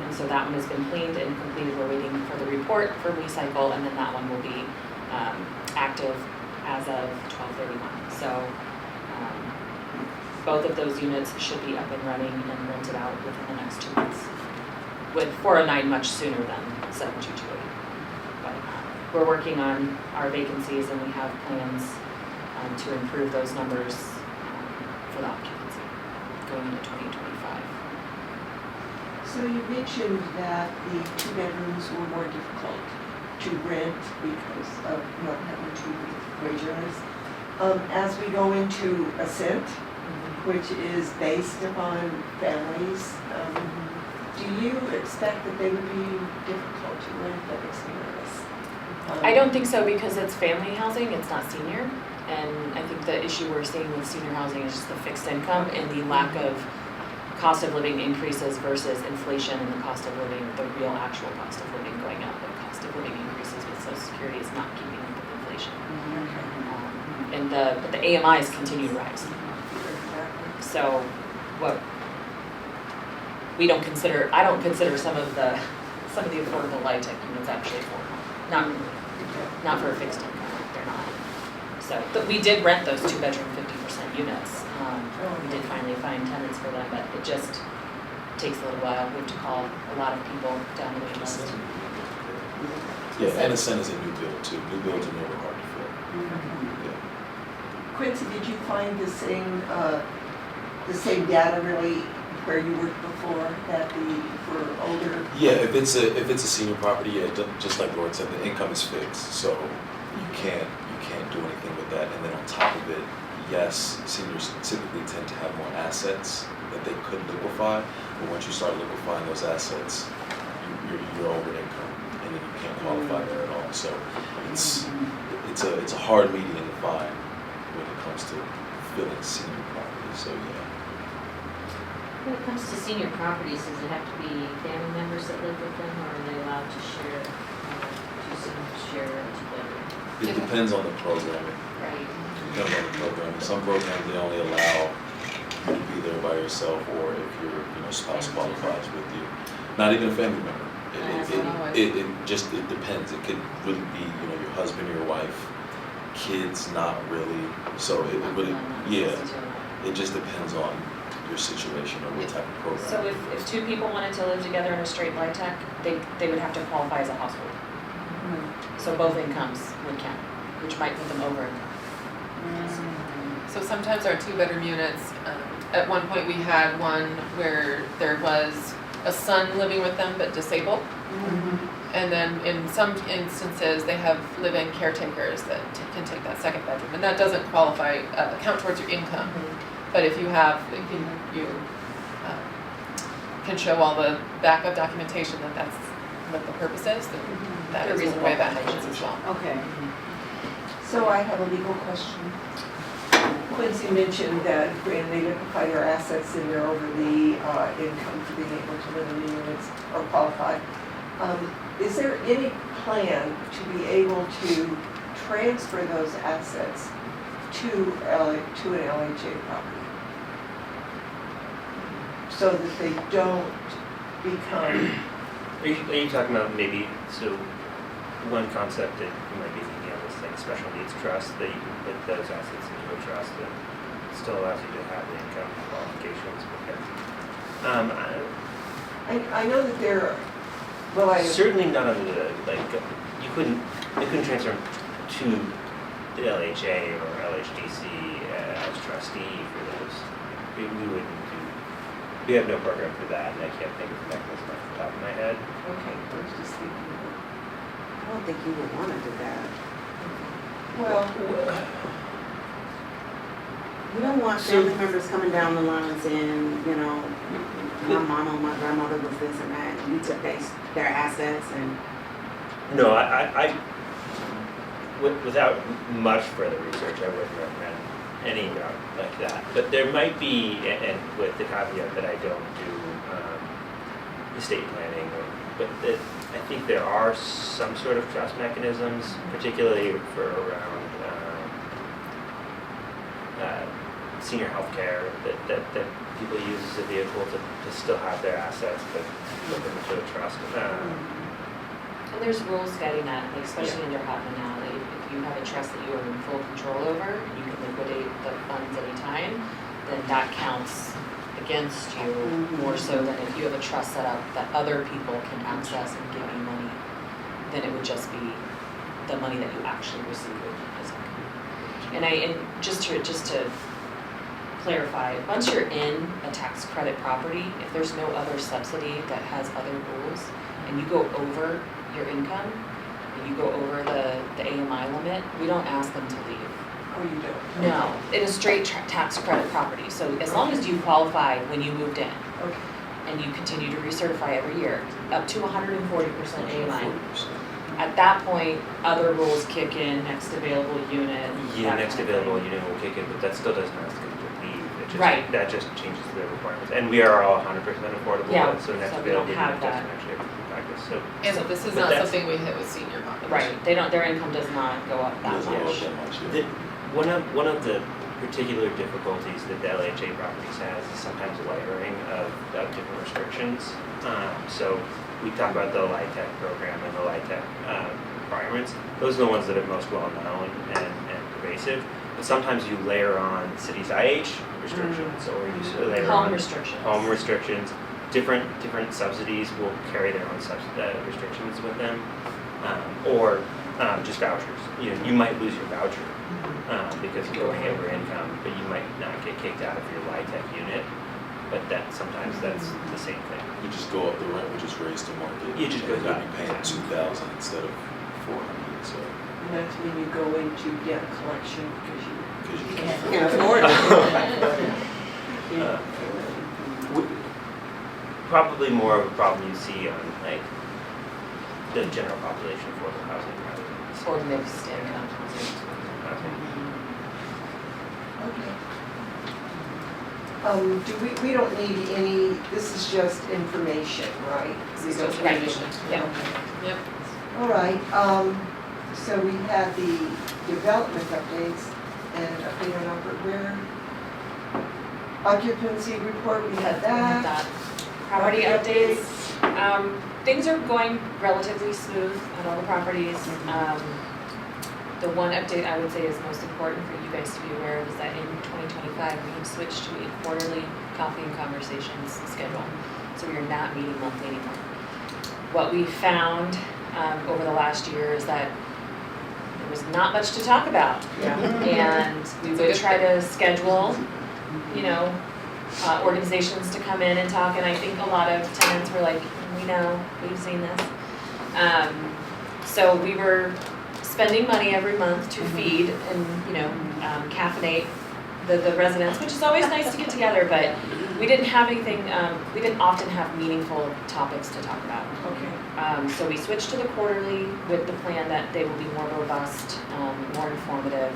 And so that one has been cleaned and completed. We're waiting for the report for recycle, and then that one will be active as of 12/31. So both of those units should be up and running and rented out within the next 2 months. With 409 much sooner than 7228. But we're working on our vacancies, and we have plans to improve those numbers for the occupancy going into 2025. So you mentioned that the 2 bedrooms were more difficult to rent because of not having 2 wage earners. As we go into Ascent, which is based upon families, do you expect that they would be difficult to rent? That makes me nervous. I don't think so, because it's family housing, it's not senior. And I think the issue we're seeing with senior housing is just the fixed income and the lack of cost of living increases versus inflation and the cost of living, the real actual cost of living going up. The cost of living increases with Social Security is not keeping up with inflation. But the AMIs continue to rise. So I don't consider some of the affordable LIHTC units actually affordable. Not for a fixed income, they're not. So, but we did rent those 2-bedroom 50% units. We did finally find tenants for them, but it just takes a little while. We have to call a lot of people down the wait list. Yeah, and Ascent is a new build too. New builds are never hard to fill. Yeah. Quincy, did you find the same data really where you worked before, that for older? Yeah, if it's a senior property, yeah, just like Lauren said, the income is fixed, so you can't do anything with that. And then on top of it, yes, seniors typically tend to have more assets that they could liquefy, but once you start liquefying those assets, you're over income, and then you can't qualify there at all. So it's a hard median to find when it comes to filling senior property. So yeah. When it comes to senior properties, does it have to be family members that live with them, or are they allowed to share, share a 2-bedroom? It depends on the programming. Right. Depends on the programming. Some programs, they only allow you to be there by yourself, or if your spouse qualifies with you. Not even a family member. It just depends. It could really be your husband or your wife, kids, not really. So it really, yeah. It just depends on your situation or what type of program. So if 2 people wanted to live together in a straight LIHTC, they would have to qualify as a household. So both incomes would count, which might put them over income. So sometimes our 2-bedroom units, at one point we had one where there was a son living with them but disabled. And then in some instances, they have live-in caretakers that can take that 2nd bedroom. And that doesn't qualify, count towards your income. But if you can show all the backup documentation that that's what the purpose is, then that is the way that happens as well. Okay. So I have a legal question. Quincy mentioned that when they liquefy their assets and they're over the income to being able to live in the units or qualify. Is there any plan to be able to transfer those assets to an LHA property. So that they don't become, Are you talking about maybe, so one concept that you might be thinking of is like a special needs trust, that you can put those assets into a trust that still allows you to have the income qualifications. I know that there, well, Certainly not under the, like, you couldn't transfer to the LHA or LHDC as trustee for those. We wouldn't do, we have no program for that, and I can't think of the mechanism off the top of my head. okay, I was just thinking, I don't think you would want to do that. well, You don't want family members coming down the line saying, you know, my mama, my grandmother was this and that, and you took their assets and. No, without much further research, I wouldn't recommend any route like that. But there might be, and with the caveat that I don't do estate planning, I think there are some sort of trust mechanisms, particularly for around senior health care that people use as a vehicle to still have their assets, but put them into a trust. And there's rules guiding that, like especially under Hotman now, that if you have a trust that you are in full control over, you can liquidate the funds anytime, then that counts against you more so than if you have a trust set up that other people can access and give you money, then it would just be the money that you actually receive as income. And just to clarify, once you're in a tax credit property, if there's no other subsidy that has other rules, and you go over your income, and you go over the AMI limit, we don't ask them to leave. oh, you don't? No, it is straight tax credit property, so as long as you qualify when you moved in, Okay, and you continue to recertify every year, up to 140% AMI. At that point, other rules kick in, next available unit. Yeah, that next kind of available thing. unit will kick in, but that still doesn't ask them to leave. It just, Right. That just changes the requirements. And we are all 100% affordable, Yeah, and so next so we don't available have unit doesn't that. actually have to practice. So And this is But not that's- something we hit with senior population. Right, their income does not go up that Doesn't go up much. that much, the, yeah. one of the particular difficulties that the LHA properties has is sometimes layering of different restrictions. So we talk about the LIHTC program and the LIHTC requirements. Those are the ones that are most well known and pervasive. But sometimes you layer on cities IH restrictions, or you layer Home on restrictions. home restrictions. Different their own will carry their own restrictions with them, or just vouchers. You know, you might lose your voucher because you're going over income, but you might not get kicked out of your LIHTC unit. But sometimes that's the same thing. You just go up, the rent would just raise to market. It just goes You'll up. be paying 2,000 instead of 400, so, and that's when you go into debt collection because you because you can't can afford afford it. Uh, Probably more of a problem you see on like the general population affordable housing rather than Or mixed income. housing. Okay. We don't need any, this is just information, right? This We is don't just need- information. Yeah. Okay. Yep. All right, so we had the development updates and update on where occupancy report, we had that. That property updates, things are going relatively smooth on all the properties. The one update I would say is most important for you guys to be aware of is that in 2025, we have switched to a quarterly coffee and conversations schedule. So we are not meeting monthly anymore. What we found over the last year is that there was not much to talk about. Yeah. And we would try to schedule, you know, organizations to come in and talk, and I think a lot of tenants were like, we know, we've seen this. So we were spending money every month to feed and, you know, caffeinate the residents, which is always nice to get together, but we didn't have anything, we didn't often have meaningful topics to talk about. Okay. So we switched to the quarterly with the plan that they will be more robust, more informative.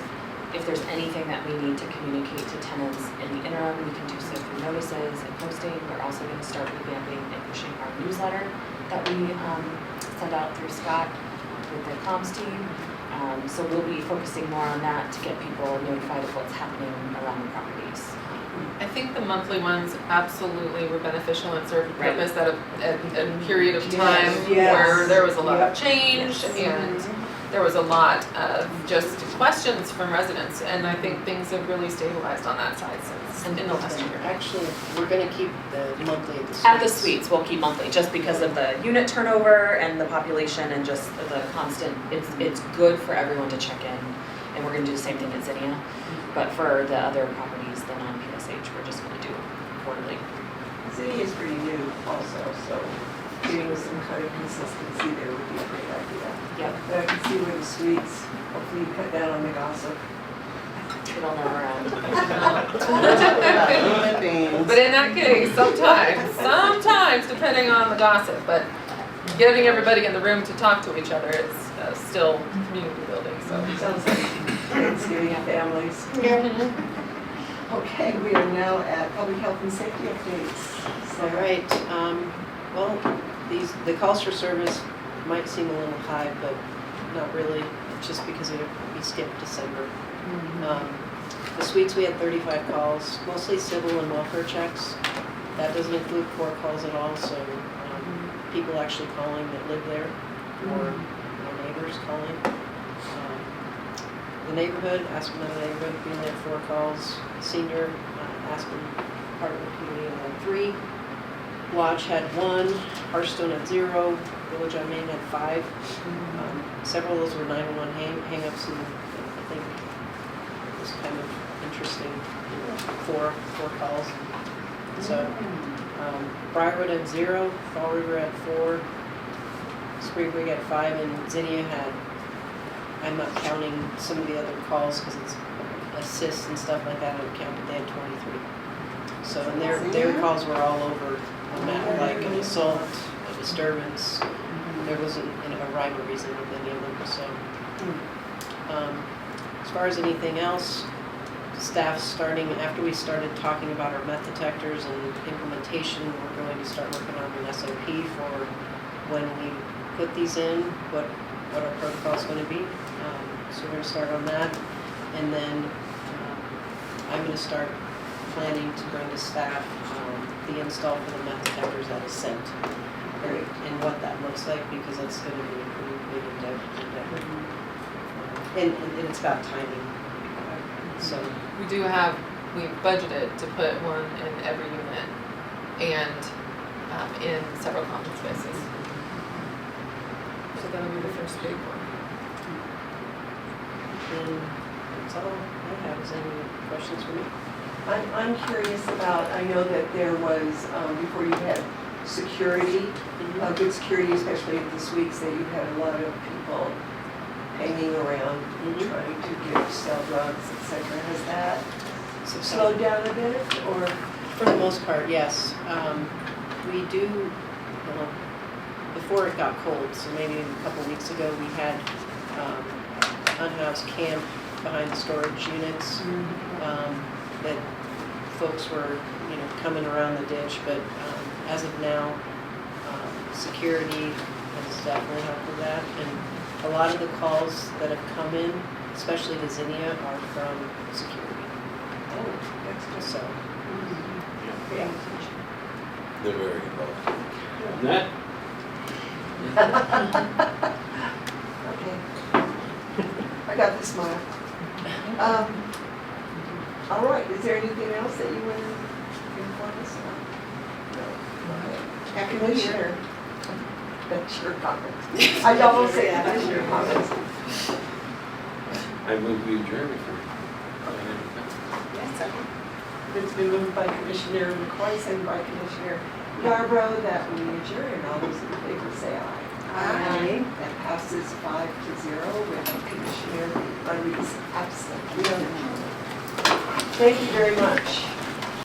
If there's anything that we need to communicate to tenants in the interim, we can do so through notices and posting. We're also going to start revamping and pushing our newsletter that we send out through Scott with the comms team. So we'll be focusing more on that to get people notified of what's happening around the properties. I think the monthly ones absolutely were beneficial and served a Right. purpose at a period of time Yes. where there was a lot Yep. of change Yes. and there was a lot of just questions from residents, and I think things have really stabilized on that side since in the last year. Actually, we're gonna keep the monthly at the suites. At the suites, we'll keep monthly, just because of the unit turnover and the population and just the constant, it's good for everyone to check in. And we're gonna do the same thing at Zinnia, but for the other properties, the non-PSH, we're just gonna do quarterly. City is pretty new also, so getting some kind of consistency there would be a great idea. Yep. But I can see where the suites, hopefully you cut down on the gossip. It'll never end. But in that case, sometimes, depending on the gossip, but getting everybody in the room to talk to each other, it's still community building, so. Sounds like Thanksgiving families. Okay, we are now at public health and safety updates. All right, well, the calls for service might seem a little high, but not really, just because we skipped December. The suites, we had 35 calls, mostly civil and welfare checks. That doesn't include court calls at all, so people actually calling that live there, or neighbors calling. The neighborhood, Aspen neighborhood, being there 4 calls. Senior, Aspen part of the community had 3. Lodge had 1, Hearthstone had 0, Village on Main had 5. Several of those were 911 hang-ups, and I think it was kind of interesting, 4 calls. So, Briarwood had 0, Fall River had 4, Spring Creek had 5, and Zinnia had, I'm not counting some of the other calls because it's assists and stuff like that, I don't count, but they had 23. So, and their calls were all over the map, like an assault, a disturbance. There wasn't a rhyme or reason with any of them, so. As far as anything else, staff starting, after we started talking about our meth detectors and implementation, we're going to start working on an SOP for when we put these in, what our protocol is going to be. So we're going to start on that. And then I'm going to start planning to bring to staff the install for the meth detectors at Ascent. And what that looks like, because that's going to be a pretty big endeavor. And it's about timing. So We've budgeted to put one in every unit and in several common spaces. So that'll be the first big one. and that's all I have. Is any questions for me? I'm curious about, I know that there was, before you had security, good security, especially at the suites, that you had a lot of people hanging around trying to sell drugs, etc. Has that slowed down a bit, or? For the most part, yes. We do, before it got cold, so maybe a couple weeks ago, we had unhoused camp behind the storage units that folks were, coming around the ditch. But as of now, security has definitely helped with that. And a lot of the calls that have come in, especially to Zinnia, are from security. Oh, that's good. So, Yeah. They're very involved. That, Okay. I got the smile. All right, is there anything else that you want to inform us about? No. Okay. Happy New Year. That's your comment. I almost say that's your comment. I move we adjourn if It's been moved by Commissioner McCoy, seconded by Commissioner Yarbrough, that we adjourn. All those in favor say aye. Aye. That passes 5-0 with Commissioner Rodriguez absent. Thank you very much.